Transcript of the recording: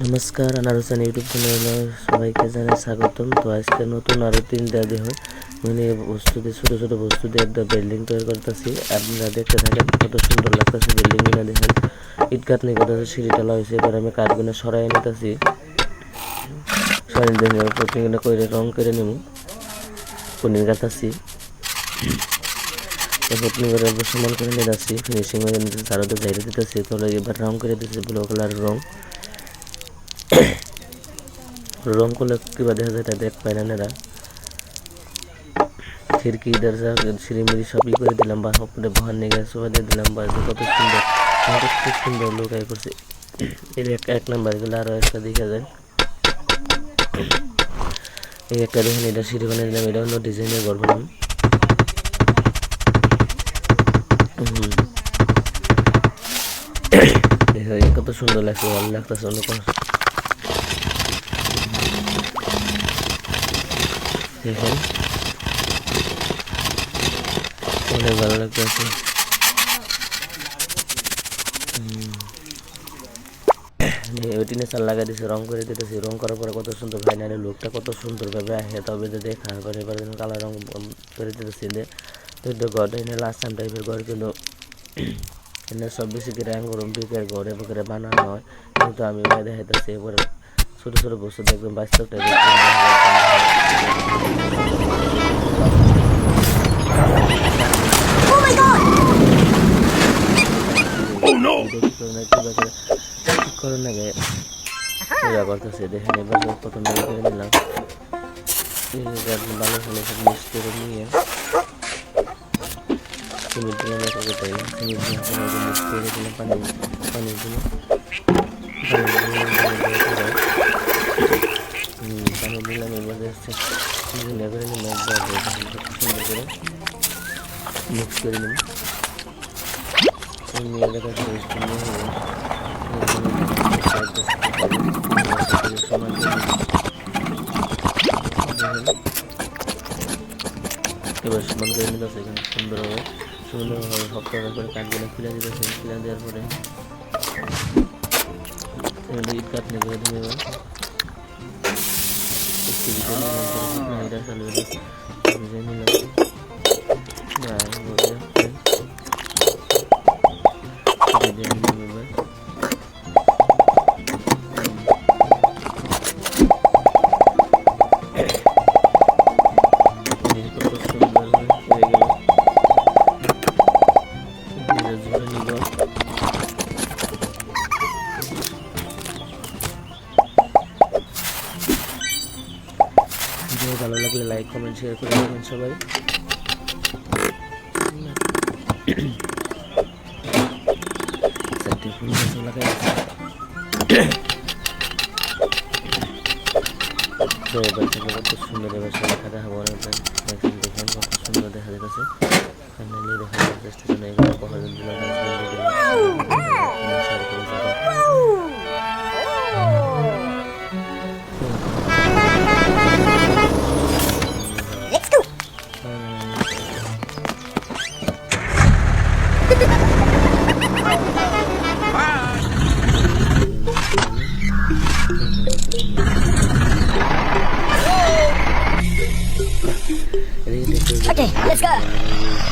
নমস্কার, আনার হোসেন ইউটিউব চ্যানেলে সবাইকে জানাই স্বাগতম। তো আজকে নতুন আরও 3টা দেহ মানে বস্তু দিয়ে ছোটো ছোটো বস্তু দিয়ে একটা বিল্ডিং তৈরি করতেছি। আপনারা দেখতে থাকেন, কত সুন্দর লাগতেছে বিল্ডিংগুলো। দেখেন ইট কাটনি করতেছে, সিঁড়ি টালা হয়েছে। এবার আমি কাঠগুলো সরাই নিতেছি, সরাই নিতে প্রতিগুলো করে রং করে নেব। পনির কাটাচ্ছি, প্রতিদিন করে সমান করে নিয়ে যাচ্ছি, ফিনিশিং হয়ে নিতেছি, চারোতে ঝাইরে দিতেছি। তাহলে এবার রং করে দিতেছি ব্লু কালার রং। রং করলে কিবা দেখা যায়, এটা দেখ পাই না এরা। খিড়কি দরজা সিঁড়িমিড়ি সবই করে দিলাম, বা উপরে বহার নিয়ে গেছে সবাই দিয়ে দিলাম। বা কত সুন্দর, খুব সুন্দর লোক আই করছে। এর এক নাম্বার গেলে আরও একটা দেখা যায়। এই একটা দেখেন, এটা সিঁড়ি বানিয়ে দিলাম। এটা অন্য ডিজাইনের ঘর বানাম। কত সুন্দর লাগছে, ভালো লাগতেছে। অন্য দেখেন অনেক ভালো লাগতেছে। ওইটিনে চাল লাগাই দিয়েছে, রং করে দিতেছি। রং করার পরে কত সুন্দর ফাইনালি লুকটা কত সুন্দরভাবে আসে। তবে যে দেখা এবার এবার কালার রং করে দিতেছি। তো ঘরটা এনে লাস্ট টাইম টাইপের ঘর, কিন্তু এনে সব বেশি করে গরম বিকের ঘরে বকরে বানানো হয়। কিন্তু আমি দেখাইতেছি এবার ছোটো ছোটো বস্তু দেখবেন, বাস্তব টাইপের। করুন আগে পূজা করতেছে। দেখেন এবার প্রথম ভালো করে নিলাম, ভালো ভালো সব মিক্স করে নিয়ে সিমেন্ট দিলাম। সিমেন্ট দিয়ে মিক্স করে দিলাম, পানি দিলাম, পানি দিলাম। এবার হচ্ছে সুন্দর করে নিলাম, সুন্দর করে মিক্স করে নিলাম। নিয়ে দেখা সমান এবার সমান করে নিতেছে। এখানে সুন্দরভাবে শক্ত করে কাঠগুলো খুলে দিতেছে। খুলে দেওয়ার পরে ইট কাটনি করে দিবে। এবার এটা চালু নিলাম। ভালো লাগলে লাইক কমেন্ট শেয়ার করে দেবেন সবাই। ফুল গাছ লাগাই কত সুন্দর। এবার সবাই দেখা দেখাবো দেখেন কত সুন্দর দেখা যাচ্ছে। ফাইনালি দেখা চেষ্টা জন্য এগুলো কখন Okay, let's go.